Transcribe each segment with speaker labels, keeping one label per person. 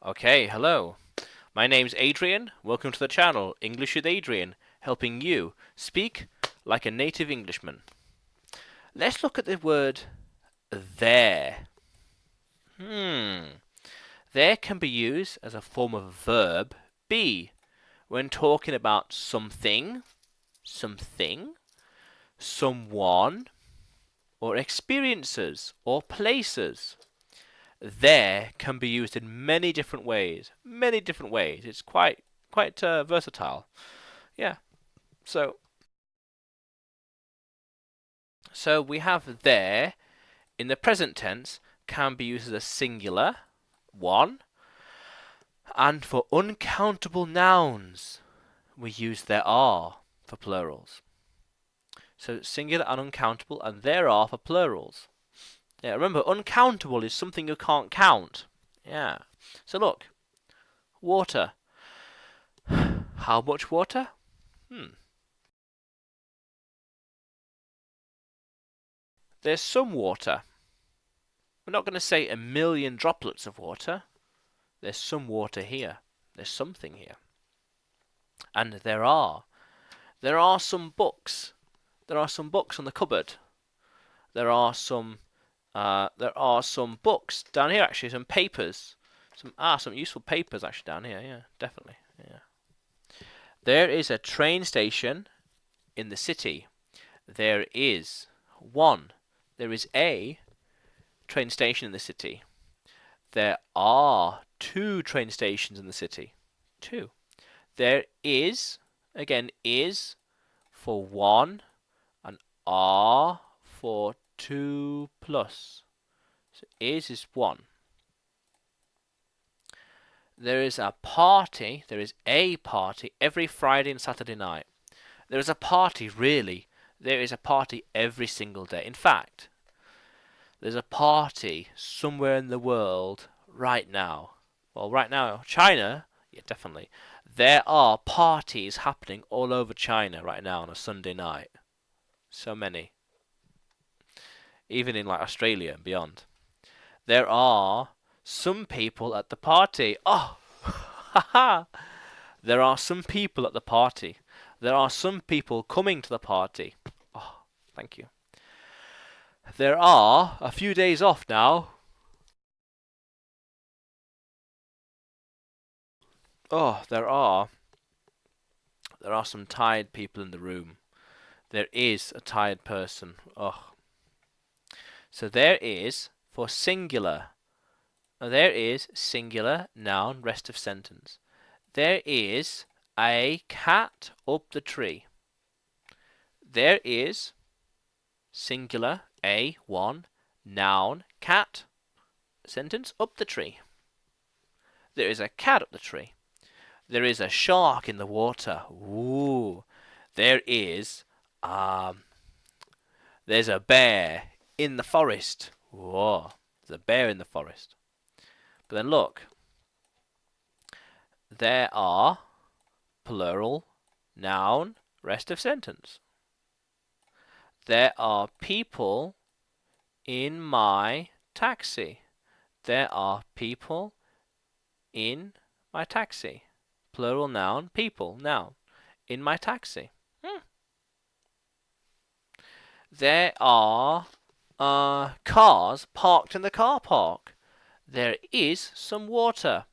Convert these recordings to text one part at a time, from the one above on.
Speaker 1: Okay, hello. My name's Adrian. Welcome to the channel, English with Adrian, helping you speak like a native Englishman. Let's look at the word there. There can be used as a form of verb be when talking about something, someone, or experiences or places. There can be used in many different ways. Many different ways. It's quite versatile. Yeah. So we have there in the present tense can be used as a singular, one, and for uncountable nouns we use there are for plurals. So singular and uncountable, and there are for plurals. Yeah, remember, uncountable is something you can't count. Yeah. So look, water. How much water? There's some water. We're not going to say a million droplets of water. There's some water here. There's something here. And there are. There are some books. There are some books on the cupboard. There are some. There are some books down here. Actually, some papers. Some useful papers actually down here. Yeah, definitely. Yeah. There is a train station in the city. There is one. There is a train station in the city. There are two train stations in the city. Two. There is, again, is for one and are for two plus. So is one. There is a party every Friday and Saturday night. There is a party, really. There is a party every single day. In fact, there's a party somewhere in the world right now. Well, right now, China, yeah, definitely. There are parties happening all over China right now on a Sunday night. So many. Even in like Australia and beyond. There are some people at the party. Oh, haha. There are some people at the party. There are some people coming to the party. Oh, thank you. There are a few days off now. Oh, there are. There are some tired people in the room. There is a tired person. Oh. So there is for singular. There is singular, noun, rest of sentence. There is a cat up the tree. There is singular, a, one, noun, cat, sentence, up the tree. There is a cat up the tree. There is a shark in the water. Ooh. There is, there's a bear in the forest. Whoa. There's a bear in the forest. But then look. There are, plural, noun, rest of sentence. There are people in my taxi. There are people in my taxi. Plural noun, people, noun. In my taxi. There are cars parked in the car park. There is some water.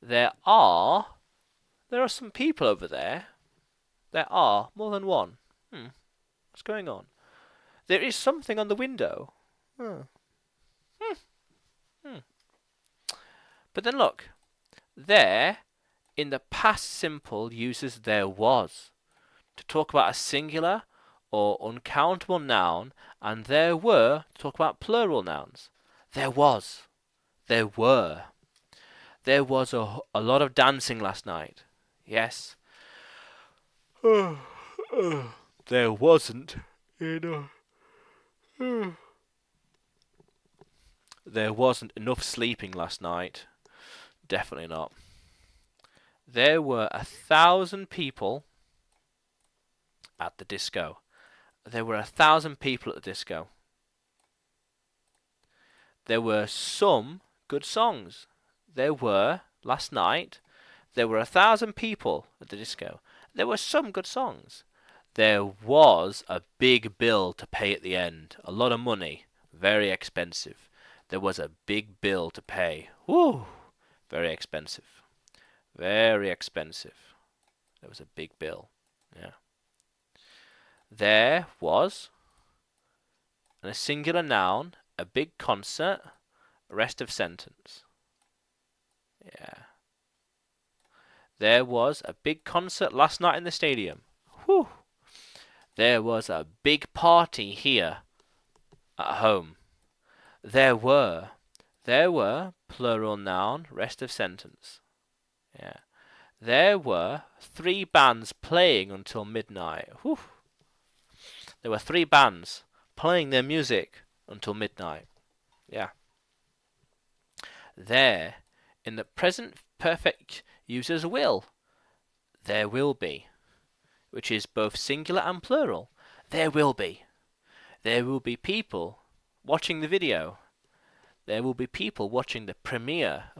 Speaker 1: There are some people over there. There are more than one. What's going on? There is something on the window. But then look, there in the past simple uses there was to talk about a singular or uncountable noun, and there were to talk about plural nouns. There was. There were. There was a lot of dancing last night. Yes. There wasn't enough. There wasn't enough sleeping last night. Definitely not. There were 1,000 people at the disco. There were 1,000 people at the disco. There were some good songs. There were last night there were 1,000 people at the disco. There were some good songs. There was a big bill to pay at the end. A lot of money. Very expensive. There was a big bill to pay. Woo! Very expensive. Very expensive. There was a big bill. Yeah. There was, and a singular noun, a big concert, rest of sentence. Yeah. There was a big concert last night in the stadium. Whew. There was a big party here at home. There were, plural noun, rest of sentence. Yeah. There were 3 bands playing until midnight. Whew. There were 3 bands playing their music until midnight. Yeah. There, in the present perfect user's will, there will be, which is both singular and plural. There will be. There will be people watching the video. There will be people watching the premiere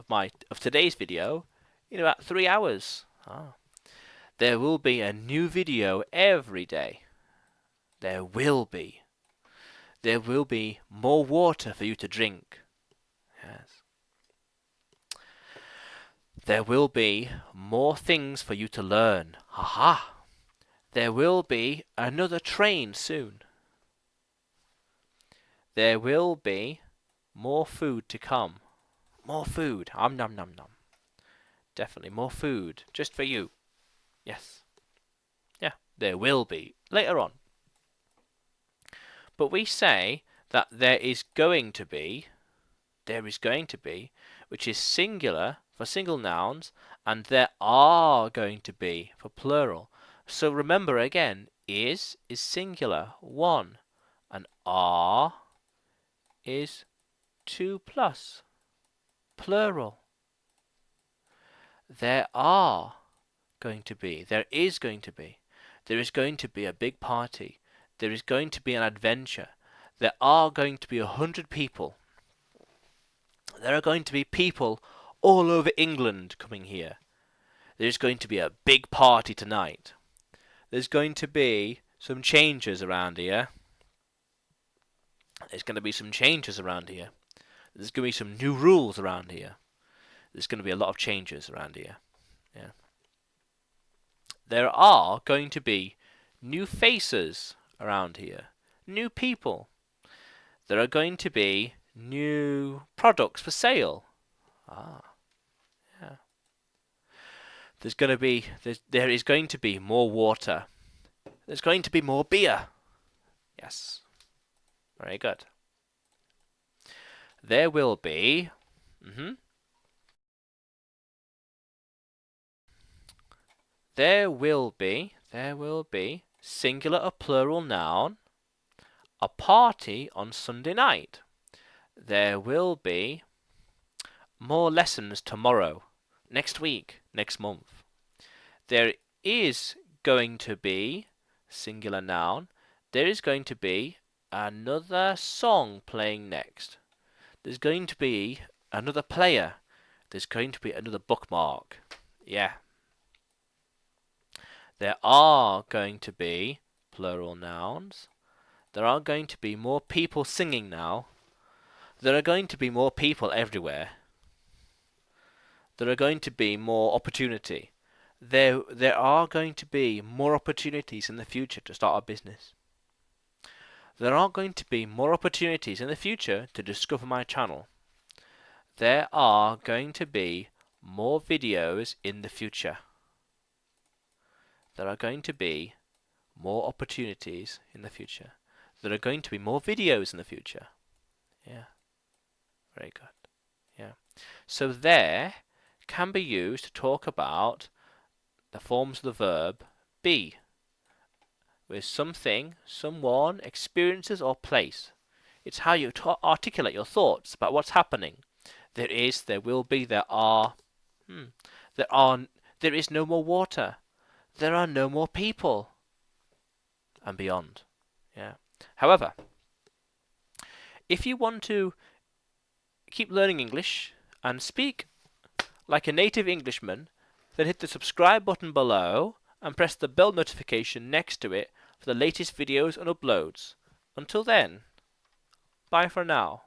Speaker 1: of today's video in about 3 hours. There will be a new video every day. There will be. There will be more water for you to drink. Yes. There will be more things for you to learn. Haha. There will be another train soon. There will be more food to come. More food. Nom nom nom. Definitely more food just for you. Yes. Yeah, there will be later on. But we say that there is going to be, which is singular for single nouns, and there are going to be for plural. So remember again, is singular, 1, and are is 2 plus, plural. There are going to be, there is going to be, there is going to be a big party, there is going to be an adventure, there are going to be 100 people, there are going to be people all over England coming here, there's going to be a big party tonight, there's going to be some changes around here, there's going to be some changes around here, there's going to be some new rules around here, there's going to be a lot of changes around here. Yeah. There are going to be new faces around here, new people. There are going to be new products for sale. Yeah. There is going to be more water. There's going to be more beer. Yes. Very good. There will be. There will be singular or plural noun, a party on Sunday night. There will be more lessons tomorrow, next week, next month. There is going to be, singular noun, there is going to be another song playing next. There's going to be another player. There's going to be another bookmark. Yeah. There are going to be plural nouns. There are going to be more people singing now. There are going to be more people everywhere. There are going to be more opportunity. There are going to be more opportunities in the future to start a business. There are going to be more opportunities in the future to discover my channel. There are going to be more videos in the future. There are going to be more opportunities in the future. There are going to be more videos in the future. Yeah. Very good. Yeah. So there can be used to talk about the forms of the verb be, with something, someone, experiences, or place. It's how you articulate your thoughts about what's happening. There is, there will be, there are. There is no more water. There are no more people. And beyond. Yeah. However, if you want to keep learning English and speak like a native Englishman, then hit the subscribe button below and press the bell notification next to it for the latest videos and uploads. Until then, bye for now.